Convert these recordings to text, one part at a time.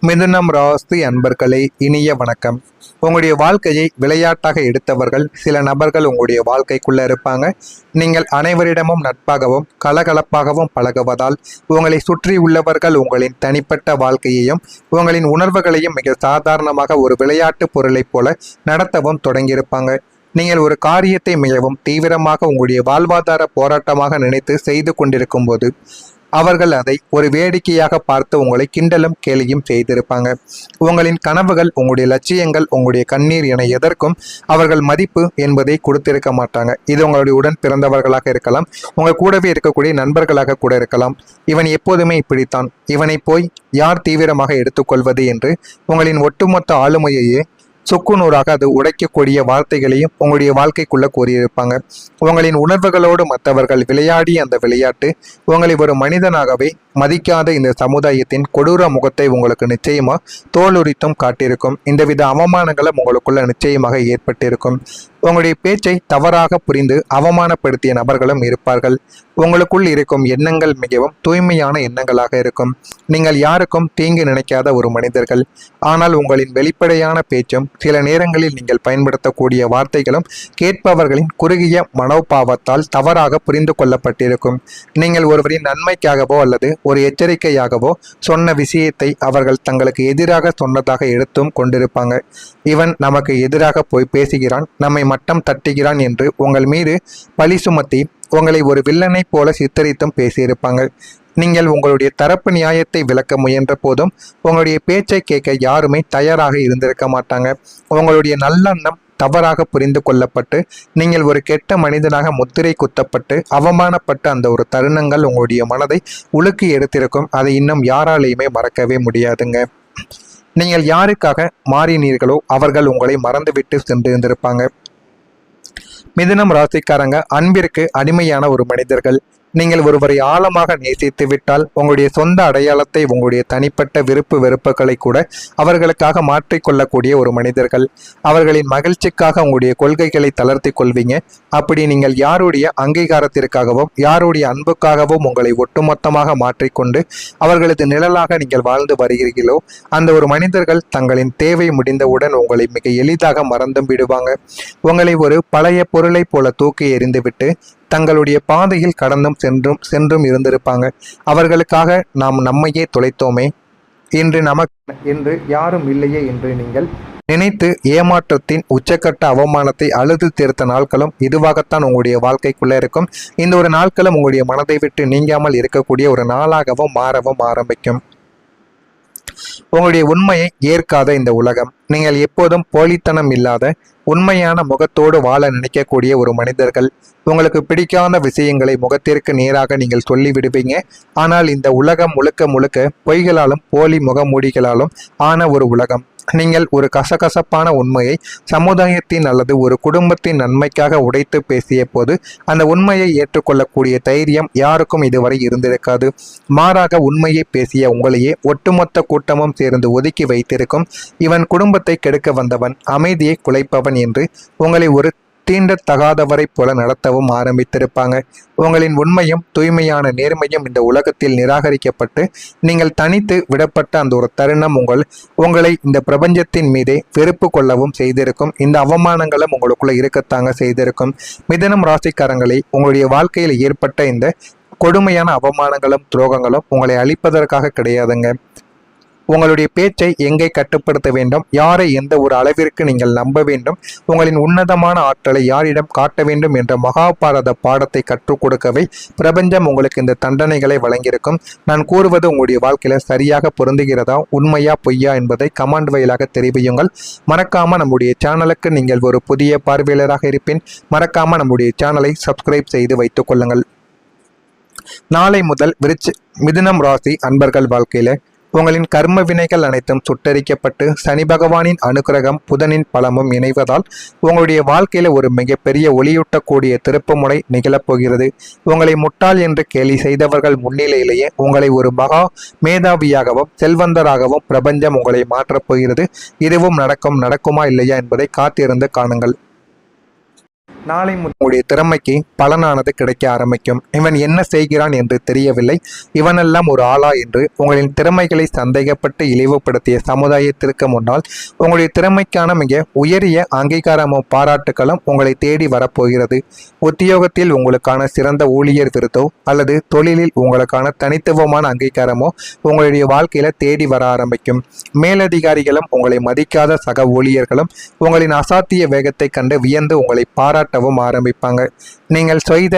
மிதுனம் ராசி அன்பர்களே, இனிய வணக்கம். உங்களுடைய வாழ்க்கையை விளையாட்டாக எடுத்தவர்கள் சில நபர்கள் உங்களுடைய வாழ்க்கைக்குள்ள இருப்பாங்க. நீங்கள் அனைவரிடமும் நட்பாகவும் கலகலப்பாகவும் பழகுவதால் உங்களை சுற்றி உள்ளவர்கள் உங்களின் தனிப்பட்ட வாழ்க்கையையும் உங்களின் உணர்வுகளையும் மிக சாதாரணமாக ஒரு விளையாட்டு பொருளைப் போல நடத்தவும் தொடங்கியிருப்பாங்க. நீங்கள் ஒரு காரியத்தை மிகவும் தீவிரமாக உங்களுடைய வாழ்வாதார போராட்டமாக நினைத்து செய்து கொண்டிருக்கும் போது அவர்கள் அதை ஒரு வேடிக்கையாக பார்த்து உங்களை கிண்டலும் கேலியும் செய்திருப்பாங்க. உங்களின் கனவுகள், உங்களுடைய லட்சியங்கள், உங்களுடைய கண்ணீர் என எதற்கும் அவர்கள் மதிப்பு என்பதை கொடுத்திருக்க மாட்டாங்க. இது உங்களுடைய உடன் பிறந்தவர்களாக இருக்கலாம், உங்கள் கூடவே இருக்கக்கூடிய நண்பர்களாக கூட இருக்கலாம். இவன் எப்போதுமே இப்படித்தான், இவனை போய் யார் தீவிரமாக எடுத்துக்கொள்வது என்று உங்களின் ஒட்டுமொத்த ஆளுமையையே சுக்குநூறாக அது உடைக்கக்கூடிய வார்த்தைகளையும் உங்களுடைய வாழ்க்கைக்குள்ள கூறியிருப்பாங்க. உங்களின் உணர்வுகளோடு மற்றவர்கள் விளையாடி அந்த விளையாட்டு உங்களை ஒரு மனிதனாகவே மதிக்காத இந்த சமுதாயத்தின் கொடூர முகத்தை உங்களுக்கு நிச்சயமா தோலுரித்தும் காட்டியிருக்கும். இந்தவித அவமானங்களும் உங்களுக்குள்ள நிச்சயமாக ஏற்பட்டிருக்கும். உங்களுடைய பேச்சை தவறாக புரிந்து அவமானப்படுத்திய நபர்களும் இருப்பார்கள். உங்களுக்குள் இருக்கும் எண்ணங்கள் மிகவும் தூய்மையான எண்ணங்களாக இருக்கும். நீங்கள் யாருக்கும் தீங்கு நினைக்காத ஒரு மனிதர்கள். ஆனால் உங்களின் வெளிப்படையான பேச்சும் சில நேரங்களில் நீங்கள் பயன்படுத்தக்கூடிய வார்த்தைகளும் கேட்பவர்களின் குறுகிய மனோபாவத்தால் தவறாக புரிந்து கொள்ளப்பட்டிருக்கும். நீங்கள் ஒருவரின் நன்மைக்காகவோ அல்லது ஒரு எச்சரிக்கையாகவோ சொன்ன விஷயத்தை அவர்கள் தங்களுக்கு எதிராக சொன்னதாக எடுத்தும் கொண்டிருப்பாங்க. இவன் நமக்கு எதிராக போய் பேசுகிறான், நம்மை மட்டம் தட்டுகிறான் என்று உங்கள் மீது பழி சுமத்தி உங்களை ஒரு வில்லனை போல சித்தரித்தும் பேசியிருப்பாங்க. நீங்கள் உங்களுடைய தரப்பு நியாயத்தை விளக்க முயன்ற போதும் உங்களுடைய பேச்சை கேட்க யாருமே தயாராக இருந்திருக்க மாட்டாங்க. உங்களுடைய நல்லெண்ணம் தவறாக புரிந்து கொள்ளப்பட்டு நீங்கள் ஒரு கெட்ட மனிதனாக முத்திரை குத்தப்பட்டு அவமானப்பட்ட அந்த ஒரு தருணங்கள் உங்களுடைய மனதை உலுக்கி எடுத்திருக்கும். அதை இன்னும் யாராலையுமே மறக்கவே முடியாதுங்க. நீங்கள் யாருக்காக மாறினீர்களோ அவர்கள் உங்களை மறந்துவிட்டு சென்று இருந்திருப்பாங்க. மிதுனம் ராசிக்காரங்க அன்பிற்கு அடிமையான ஒரு மனிதர்கள். நீங்கள் ஒருவரை ஆழமாக நேசித்து விட்டால் உங்களுடைய சொந்த அடையாளத்தை, உங்களுடைய தனிப்பட்ட விருப்பு வெறுப்புகளை கூட அவர்களுக்காக மாற்றிக்கொள்ளக்கூடிய ஒரு மனிதர்கள். அவர்களின் மகிழ்ச்சிக்காக உங்களுடைய கொள்கைகளை தளர்த்தி கொள்வீங்க. அப்படி நீங்கள் யாருடைய அங்கீகாரத்திற்காகவும் யாருடைய அன்புக்காகவும் உங்களை ஒட்டுமொத்தமாக மாற்றிக்கொண்டு அவர்களது நிழலாக நீங்கள் வாழ்ந்து வருகிறீர்களோ அந்த ஒரு மனிதர்கள் தங்களின் தேவை முடிந்தவுடன் உங்களை மிக எளிதாக மறந்தும் விடுவாங்க. உங்களை ஒரு பழைய பொருளை போல தூக்கி எறிந்துவிட்டு தங்களுடைய பாதையில் கடந்தும் சென்றும் இருந்திருப்பாங்க. அவர்களுக்காக நாம் நம்மையே தொலைத்தோமே, இன்று யாரும் இல்லையே என்று நீங்கள் நினைத்து ஏமாற்றத்தின் உச்சக்கட்ட அவமானத்தை அழுது தீர்த்த நாட்களும் இதுவாகத்தான் உங்களுடைய வாழ்க்கைக்குள்ள இருக்கும். இந்த ஒரு நாட்களும் உங்களுடைய மனதை விட்டு நீங்காமல் இருக்கக்கூடிய ஒரு நாளாகவும் மாறவும் ஆரம்பிக்கும். உங்களுடைய உண்மையை ஏற்காத இந்த உலகம், நீங்கள் எப்போதும் போலித்தனம் இல்லாத உண்மையான முகத்தோடு வாழ நினைக்கக்கூடிய ஒரு மனிதர்கள். உங்களுக்கு பிடிக்காத விஷயங்களை முகத்திற்கு நேராக நீங்கள் சொல்லிவிடுவீங்க. ஆனால் இந்த உலகம் முழுக்க முழுக்க பொய்களாலும் போலி முகமூடிகளாலும் ஆன ஒரு உலகம். நீங்கள் ஒரு கசகசப்பான உண்மையை சமுதாயத்தின் அல்லது ஒரு குடும்பத்தின் நன்மைக்காக உடைத்து பேசிய போது அந்த உண்மையை ஏற்றுக்கொள்ளக்கூடிய தைரியம் யாருக்கும் இதுவரை இருந்திருக்காது. மாறாக உண்மையை பேசிய உங்களையே ஒட்டுமொத்த கூட்டமும் சேர்ந்து ஒதுக்கி வைத்திருக்கும். இவன் குடும்பத்தை கெடுக்க வந்தவன், அமைதியை குலைப்பவன் என்று உங்களை ஒரு தீண்டத்தகாதவரை போல நடத்தவும் ஆரம்பித்திருப்பாங்க. உங்களின் உண்மையும் தூய்மையான நேர்மையும் இந்த உலகத்தில் நிராகரிக்கப்பட்டு நீங்கள் தனித்து விடப்பட்ட அந்த ஒரு தருணம் உங்களை இந்த பிரபஞ்சத்தின் மீதே வெறுப்பு கொள்ளவும் செய்திருக்கும். இந்த அவமானங்களும் உங்களுக்குள்ள இருக்கத்தாங்க செய்திருக்கும். மிதுனம் ராசிக்காரங்களை உங்களுடைய வாழ்க்கையில் ஏற்பட்ட இந்த கொடுமையான அவமானங்களும் துரோகங்களும் உங்களை அழிப்பதற்காக கிடையாதுங்க. உங்களுடைய பேச்சை எங்கே கட்டுப்படுத்த வேண்டும், யாரை எந்த ஒரு அளவிற்கு நீங்கள் நம்ப வேண்டும், உங்களின் உன்னதமான ஆற்றலை யாரிடம் காட்ட வேண்டும் என்ற மகாபாரத பாடத்தை கற்றுக் கொடுக்கவே பிரபஞ்சம் உங்களுக்கு இந்த தண்டனைகளை வழங்கியிருக்கும். நான் கூறுவது உங்களுடைய வாழ்க்கையில சரியாக பொருந்துகிறதா, உண்மையா பொய்யா என்பதை கமெண்ட் வாயிலாக தெரிவியுங்கள். மறக்காம நம்முடைய சேனலுக்கு நீங்கள் ஒரு புதிய பார்வையாளராக இருப்பின் மறக்காம நம்முடைய சேனலை சப்ஸ்கிரைப் செய்து வைத்துக் கொள்ளுங்கள். நாளை முதல் மிதுனம் ராசி அன்பர்கள் வாழ்க்கையில உங்களின் கர்ம வினைகள் அனைத்தும் சுட்டரிக்கப்பட்டு சனி பகவானின் அனுகிரகம் புதனின் பலமும் இணைவதால் உங்களுடைய வாழ்க்கையில ஒரு மிகப்பெரிய ஒளியூட்டக்கூடிய திருப்புமுனை நிகழப்போகிறது. உங்களை முட்டாள் என்று கேலி செய்தவர்கள் முன்னிலையிலேயே உங்களை ஒரு மகா மேதாவியாகவும் செல்வந்தராகவும் பிரபஞ்சம் உங்களை மாற்றப் போகிறது. இதுவும் நடக்குமா இல்லையா என்பதை காத்திருந்து காணுங்கள். நாளை உங்களுடைய திறமைக்கு பலனானது கிடைக்க ஆரம்பிக்கும். இவன் என்ன செய்கிறான் என்று தெரியவில்லை, இவனெல்லாம் ஒரு ஆளா என்று உங்களின் திறமைகளை சந்தேகப்பட்டு இழிவுபடுத்திய சமுதாயத்திற்கு முன்னால் உங்களுடைய திறமைக்கான மிக உயரிய அங்கீகாரமும் பாராட்டுகளும் உங்களை தேடி வரப்போகிறது. உத்தியோகத்தில் உங்களுக்கான சிறந்த ஊழியர் விருதோ அல்லது தொழிலில் உங்களுக்கான தனித்துவமான அங்கீகாரமோ உங்களுடைய வாழ்க்கையில தேடி வர ஆரம்பிக்கும். மேலதிகாரிகளும் உங்களை மதிக்காத சக ஊழியர்களும் உங்களின் அசாத்திய வேகத்தை கண்டு வியந்து உங்களை பாராட்டவும் ஆரம்பிப்பாங்க. நீங்கள் செய்த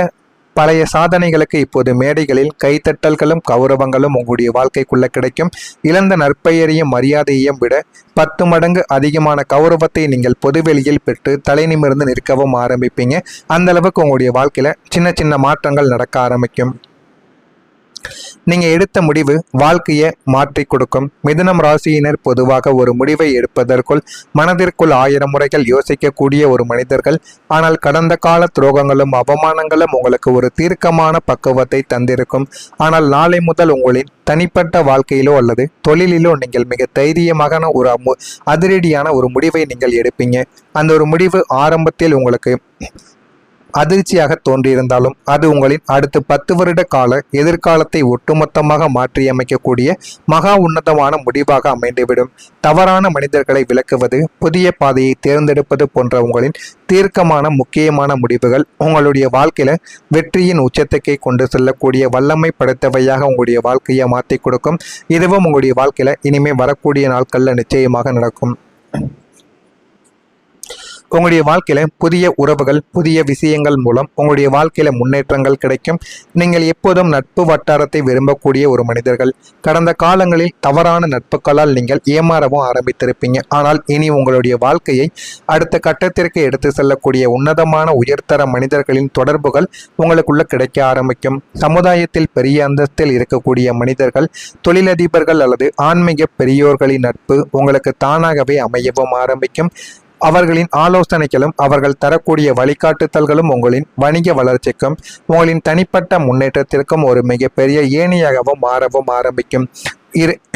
பழைய சாதனைகளுக்கு இப்போது மேடைகளில் கைத்தட்டல்களும் கௌரவங்களும் உங்களுடைய வாழ்க்கைக்குள்ள கிடைக்கும். இழந்த நற்பெயரையும் மரியாதையையும் விட 10 மடங்கு அதிகமான கௌரவத்தை நீங்கள் பொதுவெளியில் பெற்று தலை நிமிர்ந்து நிற்கவும் ஆரம்பிப்பீங்க. அந்த அளவுக்கு உங்களுடைய வாழ்க்கையில சின்ன சின்ன மாற்றங்கள் நடக்க ஆரம்பிக்கும். நீங்க எடுத்த முடிவு வாழ்க்கையை மாற்றி கொடுக்கும். மிதுனம் ராசியினர் பொதுவாக ஒரு முடிவை எடுப்பதற்குள் மனதிற்குள் 1000 முறைகள் யோசிக்கக்கூடிய ஒரு மனிதர்கள். ஆனால் கடந்த கால துரோகங்களும் அவமானங்களும் உங்களுக்கு ஒரு தீர்க்கமான பக்குவத்தை தந்திருக்கும். ஆனால் நாளை முதல் உங்களின் தனிப்பட்ட வாழ்க்கையிலோ அல்லது தொழிலிலோ நீங்கள் மிக தைரியமான ஒரு அதிரடியான ஒரு முடிவை நீங்கள் எடுப்பீங்க. அந்த ஒரு முடிவு ஆரம்பத்தில் உங்களுக்கு அதிர்ச்சியாக தோன்றியிருந்தாலும் அது உங்களின் அடுத்த 10 வருட கால எதிர்காலத்தை ஒட்டுமொத்தமாக மாற்றியமைக்கக்கூடிய மகா உன்னதமான முடிவாக அமைந்துவிடும். தவறான மனிதர்களை விலக்குவது, புதிய பாதையை தேர்ந்தெடுப்பது போன்ற உங்களின் தீர்க்கமான முக்கியமான முடிவுகள் உங்களுடைய வாழ்க்கையில வெற்றியின் உச்சத்துக்கை கொண்டு செல்லக்கூடிய வல்லமை படைத்தவையாக உங்களுடைய வாழ்க்கையை மாற்றி கொடுக்கும். இதுவும் உங்களுடைய வாழ்க்கையில இனிமே வரக்கூடிய நாட்கள்ல நிச்சயமாக நடக்கும். உங்களுடைய வாழ்க்கையில புதிய உறவுகள், புதிய விஷயங்கள் மூலம் உங்களுடைய வாழ்க்கையில முன்னேற்றங்கள் கிடைக்கும். நீங்கள் எப்போதும் நட்பு வட்டாரத்தை விரும்பக்கூடிய ஒரு மனிதர்கள். கடந்த காலங்களில் தவறான நட்புகளால் நீங்கள் ஏமாறவும் ஆரம்பித்திருப்பீங்க. ஆனால் இனி உங்களுடைய வாழ்க்கையை அடுத்த கட்டத்திற்கு எடுத்து செல்லக்கூடிய உன்னதமான உயர்தர மனிதர்களின் தொடர்புகள் உங்களுக்குள்ள கிடைக்க ஆரம்பிக்கும். சமுதாயத்தில் பெரிய அந்தஸ்தில் இருக்கக்கூடிய மனிதர்கள், தொழிலதிபர்கள் அல்லது ஆன்மீக பெரியோர்களின் நட்பு உங்களுக்கு தானாகவே அமையவும் ஆரம்பிக்கும். அவர்களின் ஆலோசனைகளும் அவர்கள் தரக்கூடிய வழிகாட்டுதல்களும் உங்களின் வணிக வளர்ச்சிக்கும் உங்களின் தனிப்பட்ட முன்னேற்றத்திற்கும் ஒரு மிகப்பெரிய ஏணியாகவும் மாறவும் ஆரம்பிக்கும்.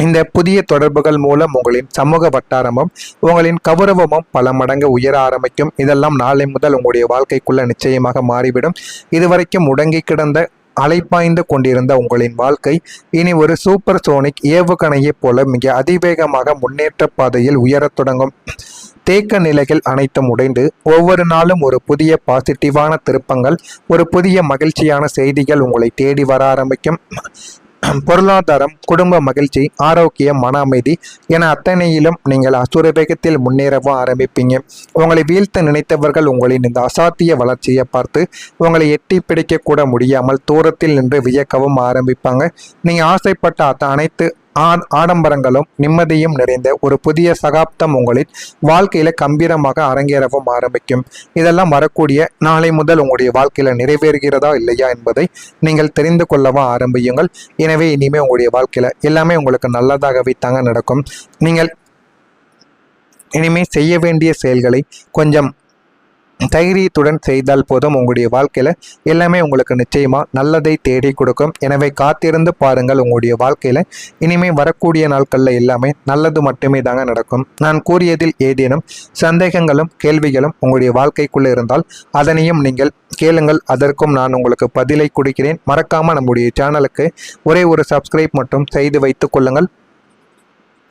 இந்த புதிய தொடர்புகள் மூலம் உங்களின் சமூக வட்டாரமும் உங்களின் கௌரவமும் பல மடங்கு உயர ஆரம்பிக்கும். இதெல்லாம் நாளை முதல் உங்களுடைய வாழ்க்கைக்குள்ள நிச்சயமாக மாறிவிடும். இதுவரைக்கும் முடங்கி கிடந்த அலைப்பாய்ந்து கொண்டிருந்த உங்களின் வாழ்க்கை இனி ஒரு சூப்பர் சோனிக் ஏவுகணையைப் போல மிக அதிவேகமாக முன்னேற்ற பாதையில் உயரத் தொடங்கும். தேக்க நிலைகள் அனைத்தும் உடைந்து ஒவ்வொரு நாளும் ஒரு புதிய பாசிட்டிவான திருப்பங்கள், ஒரு புதிய மகிழ்ச்சியான செய்திகள் உங்களை தேடி வர ஆரம்பிக்கும். பொருளாதாரம், குடும்ப மகிழ்ச்சி, ஆரோக்கியம், மன அமைதி என அத்தனையிலும் நீங்கள் அசுர வேகத்தில் முன்னேறவும் ஆரம்பிப்பீங்க. உங்களை வீழ்த்த நினைத்தவர்கள் உங்களின் இந்த அசாத்திய வளர்ச்சியை பார்த்து உங்களை எட்டி பிடிக்க கூட முடியாமல் தூரத்தில் நின்று வியக்கவும் ஆரம்பிப்பாங்க. நீங்க ஆசைப்பட்ட அனைத்து ஆடம்பரங்களும் நிம்மதியும் நிறைந்த ஒரு புதிய சகாப்தம் உங்களின் வாழ்க்கையில கம்பீரமாக அரங்கேறவும் ஆரம்பிக்கும். இதெல்லாம் வரக்கூடிய நாளை முதல் உங்களுடைய வாழ்க்கையில நிறைவேறுகிறதா இல்லையா என்பதை நீங்கள் தெரிந்து கொள்ளவும் ஆரம்பியுங்கள். எனவே இனிமே உங்களுடைய வாழ்க்கையில எல்லாமே உங்களுக்கு நல்லதாகவே தாங்க நடக்கும். நீங்கள் இனிமே செய்ய வேண்டிய செயல்களை கொஞ்சம் தைரியத்துடன் செய்தால் போதும். உங்களுடைய வாழ்க்கையில எல்லாமே உங்களுக்கு நிச்சயமா நல்லதை தேடி கொடுக்கும். எனவே காத்திருந்து பாருங்கள். உங்களுடைய வாழ்க்கையில இனிமே வரக்கூடிய நாட்கள்ல எல்லாமே நல்லது மட்டுமே தாங்க நடக்கும். நான் கூறியதில் ஏதேனும் சந்தேகங்களும் கேள்விகளும் உங்களுடைய வாழ்க்கைக்குள்ள இருந்தால் அதனையும் நீங்கள் கேளுங்கள். அதற்கும் நான் உங்களுக்கு பதிலை கொடுக்கிறேன். மறக்காம நம்முடைய சேனலுக்கு ஒரே ஒரு சப்ஸ்கிரைப் மட்டும் செய்து வைத்துக் கொள்ளுங்கள்.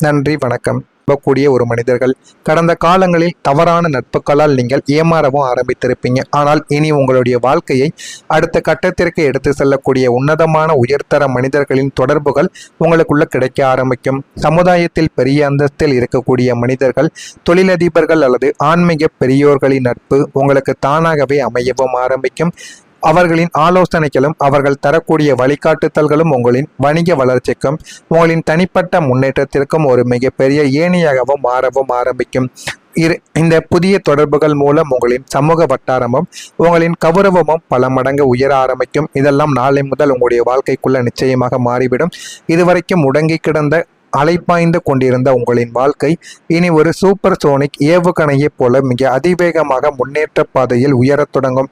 நன்றி, வணக்கம். கூடிய ஒரு மனிதர்கள். கடந்த காலங்களில் தவறான நட்புகளால் நீங்கள் ஏமாறவும் ஆரம்பித்திருப்பீங்க. ஆனால் இனி உங்களுடைய வாழ்க்கையை அடுத்த கட்டத்திற்கு எடுத்து செல்லக்கூடிய உன்னதமான உயர்தர மனிதர்களின் தொடர்புகள் உங்களுக்குள்ள கிடைக்க ஆரம்பிக்கும். சமுதாயத்தில் பெரிய அந்தஸ்தில் இருக்கக்கூடிய மனிதர்கள், தொழிலதிபர்கள் அல்லது ஆன்மீக பெரியோர்களின் நட்பு உங்களுக்கு தானாகவே அமையவும் ஆரம்பிக்கும். அவர்களின் ஆலோசனைகளும் அவர்கள் தரக்கூடிய வழிகாட்டுதல்களும் உங்களின் வணிக வளர்ச்சிக்கும் உங்களின் தனிப்பட்ட முன்னேற்றத்திற்கும் ஒரு மிகப்பெரிய ஏணியாகவும் மாறவும் ஆரம்பிக்கும். இந்த புதிய தொடர்புகள் மூலம் உங்களின் சமூக வட்டாரமும் உங்களின் கௌரவமும் பல மடங்கு உயர ஆரம்பிக்கும். இதெல்லாம் நாளை முதல் உங்களுடைய வாழ்க்கைக்குள்ள நிச்சயமாக மாறிவிடும். இதுவரைக்கும் முடங்கி கிடந்த அலைப்பாய்ந்து கொண்டிருந்த உங்களின் வாழ்க்கை இனி ஒரு சூப்பர் சோனிக் ஏவுகணையைப் போல மிக அதிவேகமாக முன்னேற்ற பாதையில் உயரத் தொடங்கும்.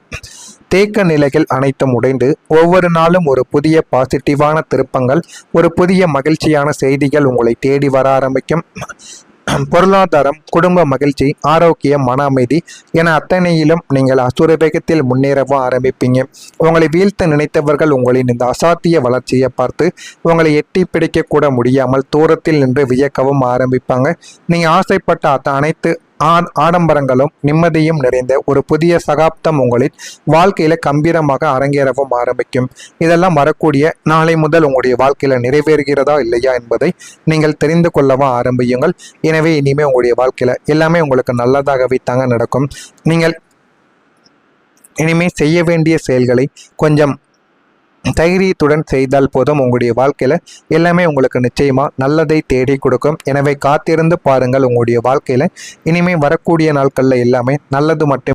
தேக்க நிலைகள் அனைத்தும் உடைந்து ஒவ்வொரு நாளும் ஒரு புதிய பாசிட்டிவான திருப்பங்கள், ஒரு புதிய மகிழ்ச்சியான செய்திகள் உங்களை தேடி வர ஆரம்பிக்கும். பொருளாதாரம், குடும்ப மகிழ்ச்சி, ஆரோக்கியம், மன அமைதி என அத்தனையிலும் நீங்கள் அசுர வேகத்தில் முன்னேறவும் ஆரம்பிப்பீங்க. உங்களை வீழ்த்த நினைத்தவர்கள் உங்களின் இந்த அசாத்திய வளர்ச்சியை பார்த்து உங்களை எட்டி பிடிக்க கூட முடியாமல் தூரத்தில் நின்று வியக்கவும் ஆரம்பிப்பாங்க. நீங்க ஆசைப்பட்ட அனைத்து ஆடம்பரங்களும் நிம்மதியும் நிறைந்த ஒரு புதிய சகாப்தம் உங்களின் வாழ்க்கையில கம்பீரமாக அரங்கேறவும் ஆரம்பிக்கும். இதெல்லாம் வரக்கூடிய நாளை முதல் உங்களுடைய வாழ்க்கையில நிறைவேறுகிறதா இல்லையா என்பதை நீங்கள் தெரிந்து கொள்ளவும் ஆரம்பியுங்கள். எனவே இனிமே உங்களுடைய வாழ்க்கையில எல்லாமே உங்களுக்கு நல்லதாகவே தாங்க நடக்கும். நீங்கள் இனிமே செய்ய வேண்டிய செயல்களை கொஞ்சம் தைரியத்துடன் செய்தால் போதும். உங்களுடைய வாழ்க்கையில எல்லாமே உங்களுக்கு நிச்சயமா நல்லதை தேடி கொடுக்கும். எனவே காத்திருந்து பாருங்கள். உங்களுடைய வாழ்க்கையில இனிமே வரக்கூடிய நாட்கள்ல எல்லாமே நல்லது மட்டும்